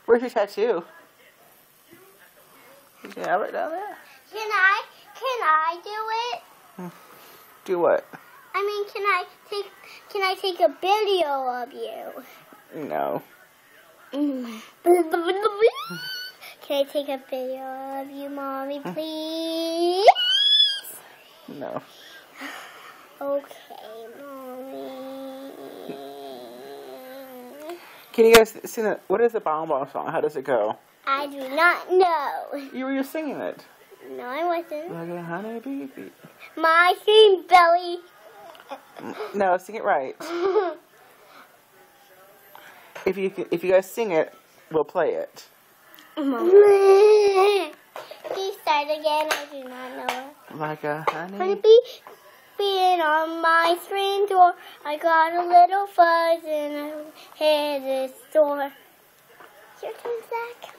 Where's your tattoo? Did you have it down there? Can I do it? Do what? I mean, can I take a video of you? No. Can I take a video of you, Mommy, please? No. Okay, Mommy. Can you guys sing it? What is the Bon Bon song? How does it go? I do not know. You were just singing it. No, I wasn't. Like a honeybee. My cream belly. No, sing it right. If you guys sing it, we'll play it. Can you start again? I do not know it. Like a Honeybee being on my screen door. I got a little fuzz and I hit the door. Your turn, Zach.